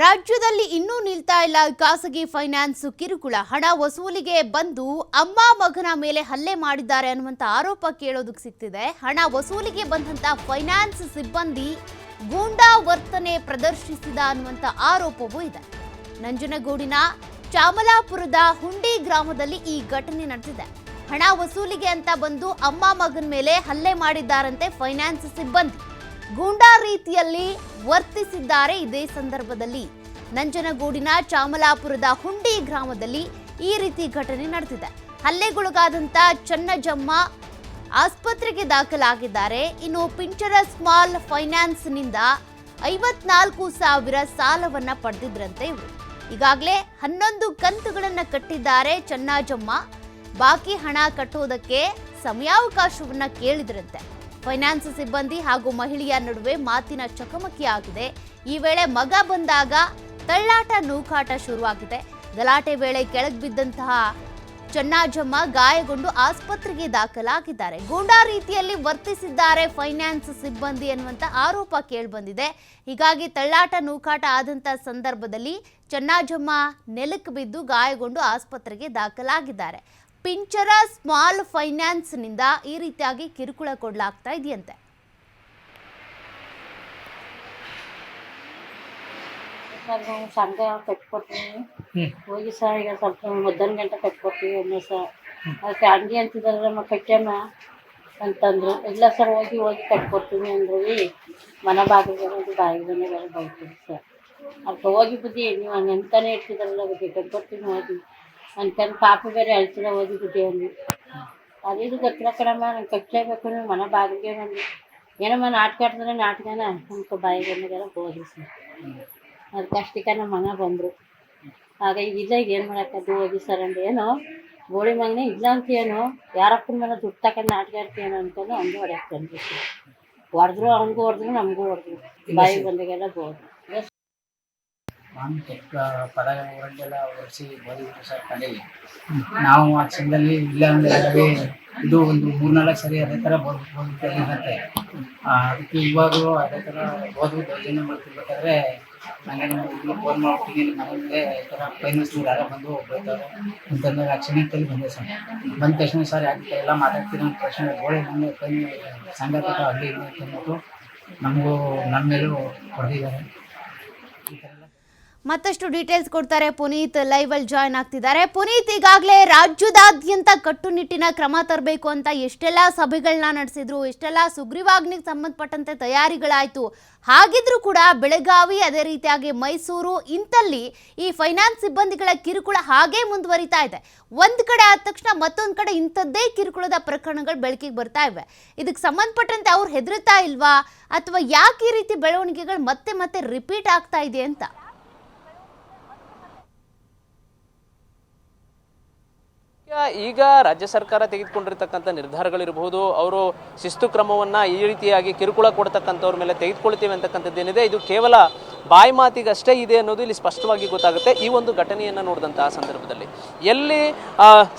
ರಾಜ್ಯದಲ್ಲಿ ಇನ್ನೂ ನಿಲ್ತಾ ಇಲ್ಲ ಖಾಸಗಿ ಫೈನಾನ್ಸ್ ಕಿರುಕುಳ. ಹಣ ವಸೂಲಿಗೆ ಬಂದು ಅಮ್ಮ ಮಗನ ಮೇಲೆ ಹಲ್ಲೆ ಮಾಡಿದ್ದಾರೆ ಅನ್ನುವಂತ ಆರೋಪ ಕೇಳೋದಕ್ಕೆ ಸಿಗ್ತಿದೆ. ಹಣ ವಸೂಲಿಗೆ ಬಂದಂತ ಫೈನಾನ್ಸ್ ಸಿಬ್ಬಂದಿ ಗೂಂಡಾ ವರ್ತನೆ ಪ್ರದರ್ಶಿಸಿದ ಅನ್ನುವಂತ ಆರೋಪವೂ ಇದೆ. ನಂಜನಗೂಡಿನ ಚಾಮಲಾಪುರದ ಹುಂಡಿ ಗ್ರಾಮದಲ್ಲಿ ಈ ಘಟನೆ ನಡೆದಿದೆ. ಹಣ ವಸೂಲಿಗೆ ಅಂತ ಬಂದು ಅಮ್ಮ ಮಗನ ಮೇಲೆ ಹಲ್ಲೆ ಮಾಡಿದ್ದಾರಂತೆ ಫೈನಾನ್ಸ್ ಸಿಬ್ಬಂದಿ. ಗೂಂಡಾ ರೀತಿಯಲ್ಲಿ ವರ್ತಿಸಿದ್ದಾರೆ. ಇದೇ ಸಂದರ್ಭದಲ್ಲಿ ನಂಜನಗೂಡಿನ ಚಾಮಲಾಪುರದ ಹುಂಡಿ ಗ್ರಾಮದಲ್ಲಿ ಈ ರೀತಿ ಘಟನೆ ನಡೆದಿದೆ. ಹಲ್ಲೆಗೊಳಗಾದಂತ ಚನ್ನಜಮ್ಮ ಆಸ್ಪತ್ರೆಗೆ ದಾಖಲಾಗಿದ್ದಾರೆ. ಇನ್ನು ಪಿಂಚರ ಸ್ಮಾಲ್ ಫೈನಾನ್ಸ್ನಿಂದ 54,000 ಸಾಲವನ್ನ ಪಡೆದಿದ್ರಂತೆ ಇವರು. ಈಗಾಗಲೇ 11 ಕಂತುಗಳನ್ನು ಕಟ್ಟಿದ್ದಾರೆ ಚನ್ನಜಮ್ಮ. ಬಾಕಿ ಹಣ ಕಟ್ಟೋದಕ್ಕೆ ಸಮಯಾವಕಾಶವನ್ನ ಕೇಳಿದ್ರಂತೆ. ಫೈನಾನ್ಸ್ ಸಿಬ್ಬಂದಿ ಹಾಗೂ ಮಹಿಳೆಯ ನಡುವೆ ಮಾತಿನ ಚಕಮಕಿ ಆಗಿದೆ. ಈ ವೇಳೆ ಮಗ ಬಂದಾಗ ತಳ್ಳಾಟ ನೂಕಾಟ ಶುರುವಾಗಿದೆ. ಗಲಾಟೆ ವೇಳೆ ಕೆಳಗೆ ಬಿದ್ದಂತಹ ಚನ್ನಜಮ್ಮ ಗಾಯಗೊಂಡು ಆಸ್ಪತ್ರೆಗೆ ದಾಖಲಾಗಿದ್ದಾರೆ. ಗೂಂಡಾ ರೀತಿಯಲ್ಲಿ ವರ್ತಿಸಿದ್ದಾರೆ ಫೈನಾನ್ಸ್ ಸಿಬ್ಬಂದಿ ಎನ್ನುವಂತ ಆರೋಪ ಕೇಳಿಬಂದಿದೆ. ಹೀಗಾಗಿ ತಳ್ಳಾಟ ನೂಕಾಟ ಆದಂತ ಸಂದರ್ಭದಲ್ಲಿ ಚನ್ನಜಮ್ಮ ನೆಲಕ್ಕೆ ಬಿದ್ದು ಗಾಯಗೊಂಡು ಆಸ್ಪತ್ರೆಗೆ ದಾಖಲಾಗಿದ್ದಾರೆ. ಪಿಂಚರ ಸ್ಮಾಲ್ ಫೈನಾನ್ಸ್ನಿಂದ ಈ ರೀತಿಯಾಗಿ ಕಿರುಕುಳ ಕೊಡಲಾಗ್ತಾ ಇದೆಯಂತೆ. ಸರ್ ನಾವು ಸಂಘ ಕಟ್ಕೊಡ್ತೀವಿ ಹೋಗಿ ಸರ್. ಈಗ ಸ್ವಲ್ಪ ಮಧ್ಯಾಹ್ನ ಗಂಟೆ ಕಟ್ಕೊಡ್ತೀವಿ ಒಮ್ಮೆ ಸರ್. ಅದಕ್ಕೆ ಅಂಗಿ ಅಂತಿದ್ದಾರೆ ನಮ್ಮ ಕಟ್ಟೆಮ್ಮ ಅಂತಂದರು. ಇಲ್ಲ ಸರ್ ಹೋಗಿ ಕಟ್ಕೊಡ್ತೀವಿ ಅಂದ್ರಿ. ಮನೆ ಬಾಗಿಲಿಗೆ ಒಂದು ಬಾಗಿಲನ್ನೇ ಬೈತೀವಿ ಸರ್. ಅದಕ್ಕೆ ಹೋಗಿ ಬುದ್ಧಿ ನೀವು ಹಂಗೆ ಅಂತಾನೆ ಇರ್ತಿದಾರಲ್ಲ ಬುದ್ಧಿ ಕಟ್ಕೊಡ್ತೀನಿ ಹೋಗಿ ಅನ್ಕೊಂಡು ಪಾಪ ಬೇರೆ ಅಳ್ತಿದ ಹೋಗಿ ಬುದ್ಧಿ ಅಂದು. ಅದಿದು ಗೊತ್ತಿಲ್ಲ ಕಣಮ್ಮ ನಂಗೆ ಕಟ್ಟಲೇಬೇಕು. ನೀವು ಮನೆ ಬಾಗಿಲಿಗೆ ಬಂದು ಏನಮ್ಮ ನಾಟಕ ಆಡ್ತಾರೆ ನಾಟಕನ ನಮ್ಗೆ ಬಾಯಿ ಬಂದಾಗೆಲ್ಲ ಹೋದ್ರಿ ಸರ್. ಅದಕ್ಕೆ ಅಷ್ಟಕ್ಕೆ ನಮ್ಮ ಮಗ ಬಂದರು. ಆಗ ಈಗ ಇಲ್ಲ ಈಗ ಏನು ಮಾಡೋಕ್ಕದ್ದು ಹೋಗಿ ಸರ್ ಅಂದ್ರೆ ಏನೋ ಗೋಳಿ ಮಗನೇ ಇಲ್ಲ ಅಂತ ಏನು ಯಾರಪ್ಪನ ಮೇಲೆ ದುಡ್ಡು ತಗೊಂಡು ನಾಟಕ ಆಡ್ತೀಯೇನೋ ಅಂದ್ಕೊಂಡು ಹಂಗೆ ಹೊಡ್ಯಕ್ಕೆ ಬಂದ್ವಿ ಸರ್. ಹೊಡೆದ್ರು ಅವ್ನಿಗೂ ಹೊಡೆದ್ರು ನಮಗೂ ಹೊಡೆದ್ರು. ಬಾಯಿ ಬಂದಾಗೆಲ್ಲ ಹೋದ್ರು. ನಾನು ಕೆಟ್ಟ ಪದ ಹೊರಗೆಲ್ಲ ಹೊರಿಸಿ ಓದಿದ್ರು ಸರ್ ಕಡೆಗೆ. ನಾವು ಆ ಕ್ಷಣದಲ್ಲಿ ಇಲ್ಲ ಅಂದರೆ ಇದು ಒಂದು 3-4 ಸರಿ ಅದೇ ಥರ ಓದಿದ್ದಂತೆ. ಅದಕ್ಕೆ ಇವಾಗಲೂ ಅದೇ ಥರ ಓದಿ ದೌರ್ಜನ್ಯ ಮಾಡ್ತಿರ್ಬೇಕಾದ್ರೆ ನನಗೆ ನಮ್ಮ ಫೋನ್ ಮಾಡ್ತೀನಿ ನಮಗೆ ಈ ಥರ ಫೈನಾನ್ಸ್ನವ್ರು ಯಾರೋ ಬಂದು ಬೈತಾರೆ ಅಂತಂದಾಗ ಆ ಕ್ಷಣದಲ್ಲಿ ಬಂದೆ ಸರ್. ಬಂದ ತಕ್ಷಣ ಸರ್ ಯಾಕೆ ಎಲ್ಲ ಮಾತಾಡ್ತೀನಿ ಅಂತ ತಕ್ಷಣ ಗೋಳೆ ನಮಗೆ ಕೈ ಸಂಘಟಕ ಅಲ್ಲಿ ಇಲ್ಲ ಅಂತಂದ್ಬಿಟ್ಟು ನಮಗೂ ನನ್ನ ಮೇಲೂ ಹೊಡೆದಿದ್ದಾರೆ. ಈ ಥರ ಮತ್ತಷ್ಟು ಡೀಟೇಲ್ಸ್ ಕೊಡ್ತಾರೆ ಪುನೀತ್. ಲೈವ್ ಅಲ್ಲಿ ಜಾಯ್ನ್ ಆಗ್ತಿದ್ದಾರೆ. ಪುನೀತ್, ಈಗಾಗಲೇ ರಾಜ್ಯದಾದ್ಯಂತ ಕಟ್ಟುನಿಟ್ಟಿನ ಕ್ರಮ ತರಬೇಕು ಅಂತ ಎಷ್ಟೆಲ್ಲ ಸಭೆಗಳನ್ನ ನಡೆಸಿದ್ರು, ಎಷ್ಟೆಲ್ಲ ಸುಗ್ರೀವಾಜ್ಞೆಗೆ ಸಂಬಂಧಪಟ್ಟಂತೆ ತಯಾರಿಗಳಾಯಿತು. ಹಾಗಿದ್ರೂ ಕೂಡ ಬೆಳಗಾವಿ, ಅದೇ ರೀತಿಯಾಗಿ ಮೈಸೂರು ಇಂತಲ್ಲಿ ಈ ಫೈನಾನ್ಸ್ ಸಿಬ್ಬಂದಿಗಳ ಕಿರುಕುಳ ಹಾಗೇ ಮುಂದುವರಿತಾ ಇದೆ. ಒಂದ್ ಕಡೆ ಆದ ತಕ್ಷಣ ಮತ್ತೊಂದು ಕಡೆ ಇಂಥದ್ದೇ ಕಿರುಕುಳದ ಪ್ರಕರಣಗಳು ಬೆಳಕಿಗೆ ಬರ್ತಾ ಇವೆ. ಇದಕ್ಕೆ ಸಂಬಂಧಪಟ್ಟಂತೆ ಅವ್ರು ಹೆದರ್ತಾ ಇಲ್ವಾ, ಅಥವಾ ಯಾಕೆ ಈ ರೀತಿ ಬೆಳವಣಿಗೆಗಳು ಮತ್ತೆ ಮತ್ತೆ ರಿಪೀಟ್ ಆಗ್ತಾ ಇದೆ ಅಂತ? ಈಗ ರಾಜ್ಯ ಸರ್ಕಾರ ತೆಗೆದುಕೊಂಡಿರ್ತಕ್ಕಂಥ ನಿರ್ಧಾರಗಳಿರಬಹುದು, ಅವರು ಶಿಸ್ತು ಕ್ರಮವನ್ನು ಈ ರೀತಿಯಾಗಿ ಕಿರುಕುಳ ಕೊಡ್ತಕ್ಕಂಥವ್ರ ಮೇಲೆ ತೆಗೆದುಕೊಳ್ತೀವಿ ಅಂತಕ್ಕಂಥದ್ದೇನಿದೆ, ಇದು ಕೇವಲ ಬಾಯಿ ಮಾತಿಗಷ್ಟೇ ಇದೆ ಅನ್ನೋದು ಇಲ್ಲಿ ಸ್ಪಷ್ಟವಾಗಿ ಗೊತ್ತಾಗುತ್ತೆ. ಈ ಒಂದು ಘಟನೆಯನ್ನು ನೋಡಿದಂತಹ ಸಂದರ್ಭದಲ್ಲಿ ಎಲ್ಲಿ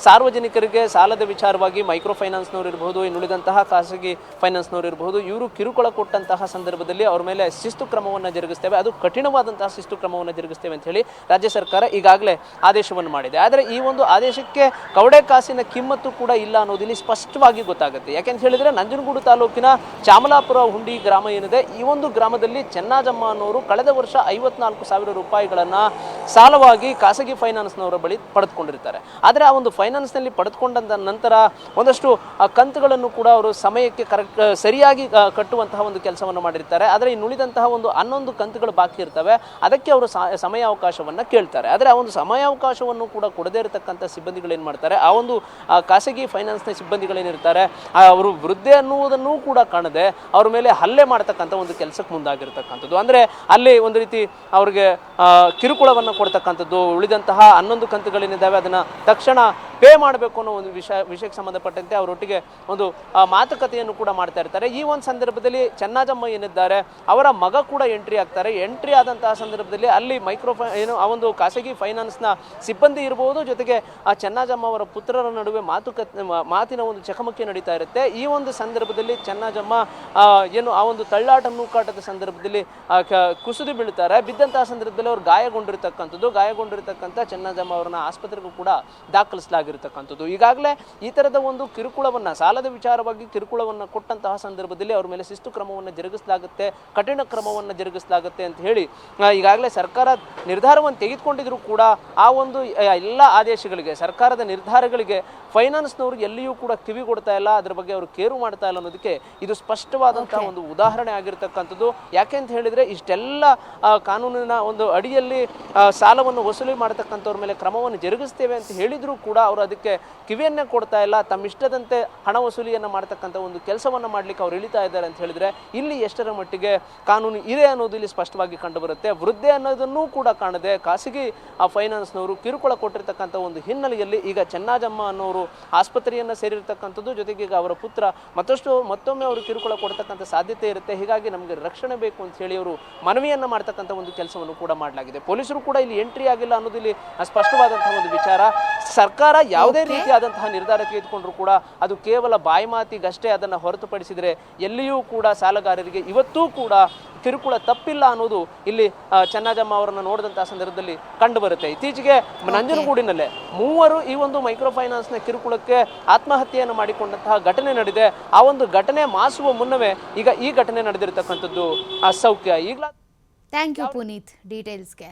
ಸಾರ್ವಜನಿಕರಿಗೆ ಸಾಲದ ವಿಚಾರವಾಗಿ ಮೈಕ್ರೋ ಫೈನಾನ್ಸ್ನವ್ರು ಇರಬಹುದು, ಇನ್ನುಳಿದಂತಹ ಖಾಸಗಿ ಫೈನಾನ್ಸ್ನವ್ರು ಇರಬಹುದು, ಇವರು ಕಿರುಕುಳ ಕೊಟ್ಟಂತಹ ಸಂದರ್ಭದಲ್ಲಿ ಅವ್ರ ಮೇಲೆ ಶಿಸ್ತು ಕ್ರಮವನ್ನು ಜರುಗಿಸ್ತೇವೆ, ಅದು ಕಠಿಣವಾದಂತಹ ಶಿಸ್ತು ಕ್ರಮವನ್ನು ಜರುಗಿಸ್ತೇವೆ ಅಂತ ಹೇಳಿ ರಾಜ್ಯ ಸರ್ಕಾರ ಈಗಾಗಲೇ ಆದೇಶವನ್ನು ಮಾಡಿದೆ. ಆದರೆ ಈ ಒಂದು ಆದೇಶಕ್ಕೆ ಕವಡೆ ಕಾಸಿನ ಕಿಮ್ಮತ್ತು ಕೂಡ ಇಲ್ಲ ಅನ್ನೋದು ಇಲ್ಲಿ ಸ್ಪಷ್ಟವಾಗಿ ಗೊತ್ತಾಗುತ್ತೆ. ಯಾಕೆಂತ ಹೇಳಿದ್ರೆ ನಂಜನಗೂಡು ತಾಲೂಕಿನ ಚಾಮಲಾಪುರ ಹುಂಡಿ ಗ್ರಾಮ ಏನಿದೆ, ಈ ಒಂದು ಗ್ರಾಮದಲ್ಲಿ ಚನ್ನಜಮ್ಮ ಅನ್ನೋರು ಕಳೆದ ವರ್ಷ 54,000 ರೂಪಾಯಿಗಳನ್ನು ಸಾಲವಾಗಿ ಖಾಸಗಿ ಫೈನಾನ್ಸ್ನವರ ಬಳಿ ಪಡೆದುಕೊಂಡಿರ್ತಾರೆ. ಆದರೆ ಆ ಒಂದು ಫೈನಾನ್ಸ್ನಲ್ಲಿ ಪಡೆದುಕೊಂಡ ನಂತರ ಒಂದಷ್ಟು ಕಂತುಗಳನ್ನು ಕೂಡ ಅವರು ಸಮಯಕ್ಕೆ ಸರಿಯಾಗಿ ಕಟ್ಟುವಂತಹ ಒಂದು ಕೆಲಸವನ್ನು ಮಾಡಿರ್ತಾರೆ. ಆದರೆ ಇನ್ನುಳಿದಂತಹ ಒಂದು 11 ಕಂತುಗಳು ಬಾಕಿ ಇರ್ತವೆ, ಅದಕ್ಕೆ ಅವರು ಸಮಯಾವಕಾಶವನ್ನು ಕೇಳ್ತಾರೆ. ಆದರೆ ಆ ಒಂದು ಸಮಯಾವಕಾಶವನ್ನು ಕೂಡ ಕೊಡದೇ ಇರತಕ್ಕಂಥ ಸಿಬ್ಬಂದಿಗಳು ಏನು ಮಾಡ್ತಾರೆ, ಆ ಒಂದು ಖಾಸಗಿ ಫೈನಾನ್ಸ್ನ ಸಿಬ್ಬಂದಿಗಳೇನಿರ್ತಾರೆ ಅವರು ವೃದ್ಧೆ ಅನ್ನುವುದನ್ನು ಕೂಡ ಕಾಣದೆ ಅವ್ರ ಮೇಲೆ ಹಲ್ಲೆ ಮಾಡ್ತಕ್ಕಂಥ ಒಂದು ಕೆಲಸಕ್ಕೆ ಮುಂದಾಗಿರ್ತಕ್ಕಂಥದ್ದು. ಅಂದರೆ ಅಲ್ಲಿ ಒಂದು ರೀತಿ ಅವ್ರಿಗೆ ಕಿರುಕುಳವನ್ನು ಕಂತನ್ನು ಕೊಡ್ತಕ್ಕಂಥದ್ದು, ಉಳಿದಂತಹ 11 ಕಂತುಗಳೇನಿದ್ದಾವೆ ಅದನ್ನು ತಕ್ಷಣ ಪೇ ಮಾಡಬೇಕು ಅನ್ನೋ ಒಂದು ವಿಷಯಕ್ಕೆ ಸಂಬಂಧಪಟ್ಟಂತೆ ಅವರೊಟ್ಟಿಗೆ ಒಂದು ಮಾತುಕತೆಯನ್ನು ಕೂಡ ಮಾಡ್ತಾ ಇರ್ತಾರೆ. ಈ ಒಂದು ಸಂದರ್ಭದಲ್ಲಿ ಚೆನ್ನಜಮ್ಮ ಏನಿದ್ದಾರೆ ಅವರ ಮಗ ಕೂಡ ಎಂಟ್ರಿ ಆಗ್ತಾರೆ. ಎಂಟ್ರಿ ಆದಂತಹ ಸಂದರ್ಭದಲ್ಲಿ ಅಲ್ಲಿ ಆ ಒಂದು ಖಾಸಗಿ ಫೈನಾನ್ಸ್ನ ಸಿಬ್ಬಂದಿ ಇರಬಹುದು, ಜೊತೆಗೆ ಆ ಚೆನ್ನಜಮ್ಮ ಅವರ ಪುತ್ರರ ನಡುವೆ ಮಾತಿನ ಒಂದು ಚಕಮಕಿ ನಡೀತಾ ಇರುತ್ತೆ. ಈ ಒಂದು ಸಂದರ್ಭದಲ್ಲಿ ಚೆನ್ನಜಮ್ಮ ಆ ಒಂದು ತಳ್ಳಾಟ ನೂಕಾಟದ ಸಂದರ್ಭದಲ್ಲಿ ಕುಸಿದು ಬೀಳ್ತಾರೆ. ಬಿದ್ದಂತಹ ಸಂದರ್ಭದಲ್ಲಿ ಅವರು ಗಾಯಗೊಂಡಿರ್ತಕ್ಕಂಥ ಚೆನ್ನಜಮ್ಮ ಅವರನ್ನ ಆಸ್ಪತ್ರೆಗೂ ಕೂಡ ದಾಖಲಿಸಲಾಗಿರ್ತಕ್ಕಂಥದ್ದು. ಈಗಾಗಲೇ ಈ ತರದ ಒಂದು ಕಿರುಕುಳವನ್ನ, ಸಾಲದ ವಿಚಾರವಾಗಿ ಕಿರುಕುಳವನ್ನ ಕೊಟ್ಟಂತಹ ಸಂದರ್ಭದಲ್ಲಿ ಅವ್ರ ಮೇಲೆ ಶಿಸ್ತು ಕ್ರಮವನ್ನು ಜರುಗಿಸಲಾಗುತ್ತೆ, ಕಠಿಣ ಕ್ರಮವನ್ನು ಜರುಗಿಸಲಾಗುತ್ತೆ ಅಂತ ಹೇಳಿ ಈಗಾಗಲೇ ಸರ್ಕಾರ ನಿರ್ಧಾರವನ್ನು ತೆಗೆದುಕೊಂಡಿದ್ರು ಕೂಡ ಆ ಒಂದು ಎಲ್ಲ ಆದೇಶಗಳಿಗೆ, ಸರ್ಕಾರದ ನಿರ್ಧಾರಗಳಿಗೆ ಫೈನಾನ್ಸ್ನವರು ಎಲ್ಲಿಯೂ ಕೂಡ ಕಿವಿ ಕೊಡ್ತಾ ಇಲ್ಲ, ಅದ್ರ ಬಗ್ಗೆ ಅವರು ಕೇರು ಮಾಡ್ತಾ ಇಲ್ಲ ಅನ್ನೋದಕ್ಕೆ ಇದು ಸ್ಪಷ್ಟವಾದಂತಹ ಒಂದು ಉದಾಹರಣೆ ಆಗಿರ್ತಕ್ಕಂಥದ್ದು. ಯಾಕೆ ಅಂತ ಹೇಳಿದ್ರೆ ಇಷ್ಟೆಲ್ಲ ಕಾನೂನಿನ ಒಂದು ಅಡಿಯಲ್ಲಿ ಸಾಲವನ್ನು ವಸೂಲಿ ಮಾಡತಕ್ಕಂಥವ್ರ ಮೇಲೆ ಕ್ರಮವನ್ನು ಜರುಗಿಸ್ತೇವೆ ಅಂತ ಹೇಳಿದ್ರು ಕೂಡ ಅವರು ಅದಕ್ಕೆ ಕಿವಿಯನ್ನೇ ಕೊಡ್ತಾ ಇಲ್ಲ. ತಮ್ಮಿಷ್ಟದಂತೆ ಹಣ ವಸೂಲಿಯನ್ನು ಮಾಡ್ತಕ್ಕಂಥ ಒಂದು ಕೆಲಸವನ್ನು ಮಾಡ್ಲಿಕ್ಕೆ ಅವ್ರು ಇಳಿತಾ ಇದ್ದಾರೆ ಅಂತ ಹೇಳಿದ್ರೆ ಇಲ್ಲಿ ಎಷ್ಟರ ಮಟ್ಟಿಗೆ ಕಾನೂನು ಇದೆ ಅನ್ನೋದು ಇಲ್ಲಿ ಸ್ಪಷ್ಟವಾಗಿ ಕಂಡುಬರುತ್ತೆ. ವೃದ್ಧೆ ಅನ್ನೋದನ್ನೂ ಕೂಡ ಕಾಣದೆ ಖಾಸಗಿ ಫೈನಾನ್ಸ್ನವರು ಕಿರುಕುಳ ಕೊಟ್ಟಿರ್ತಕ್ಕಂಥ ಒಂದು ಹಿನ್ನೆಲೆಯಲ್ಲಿ ಈಗ ಚೆನ್ನಜಮ್ಮ ಅನ್ನೋರು ಆಸ್ಪತ್ರೆಯನ್ನು ಸೇರಿರ್ತಕ್ಕಂಥದ್ದು, ಜೊತೆಗೆ ಈಗ ಅವರ ಪುತ್ರ ಮತ್ತೊಮ್ಮೆ ಅವರು ಕಿರುಕುಳ ಕೊಡ್ತಕ್ಕಂಥ ಸಾಧ್ಯತೆ ಇರುತ್ತೆ. ಹೀಗಾಗಿ ನಮಗೆ ರಕ್ಷಣೆ ಬೇಕು ಅಂತ ಹೇಳಿ ಅವರು ಮನವಿಯನ್ನ ಮಾಡ್ತಕ್ಕಂಥ ಒಂದು ಕೆಲಸವನ್ನು ಕೂಡ ಮಾಡಲಾಗಿದೆ. ಪೊಲೀಸರು ಕೂಡ ಇಲ್ಲಿ ಎಂಟ್ರಿ ಆಗಿಲ್ಲ ಅನ್ನೋದು ಇಲ್ಲಿ ಸ್ಪಷ್ಟವಾದಂತಹ ಒಂದು ವಿಚಾರ. ಸರ್ಕಾರ ಯಾವುದೇ ರೀತಿಯಾದಂತಹ ನಿರ್ಧಾರ ತೆಗೆದುಕೊಂಡ್ರು ಕೂಡ ಅದು ಕೇವಲ ಬಾಯಿ ಮಾತಿಗಷ್ಟೇ, ಅದನ್ನು ಹೊರತುಪಡಿಸಿದರೆ ಎಲ್ಲಿಯೂ ಕೂಡ ಸಾಲಗಾರರಿಗೆ ಇವತ್ತೂ ಕೂಡ ಕಿರುಕುಳ ತಪ್ಪಿಲ್ಲ ಅನ್ನೋದು ಇಲ್ಲಿ ಚೆನ್ನಜಮ್ಮ ಅವರನ್ನು ನೋಡಿದಂತಹ ಸಂದರ್ಭದಲ್ಲಿ ಕಂಡು ಬರುತ್ತೆ. ಇತ್ತೀಚೆಗೆ ನಂಜನಗೂಡಿನಲ್ಲೇ 3 ಈ ಒಂದು ಮೈಕ್ರೋ ಫೈನಾನ್ಸ್ನ ಕಿರುಕುಳಕ್ಕೆ ಆತ್ಮಹತ್ಯೆಯನ್ನು ಮಾಡಿಕೊಂಡಂತಹ ಘಟನೆ ನಡೆದಿದೆ. ಆ ಒಂದು ಘಟನೆ ಮಾಸುವ ಮುನ್ನವೇ ಈಗ ಈ ಘಟನೆ ನಡೆದಿರತಕ್ಕಂಥದ್ದು. ಸೌಖ್ಯ ಈಗಲೂ ಥ್ಯಾಂಕ್ ಯು ಪುನೀತ್ ಡೀಟೇಲ್ಸ್ಗೆ.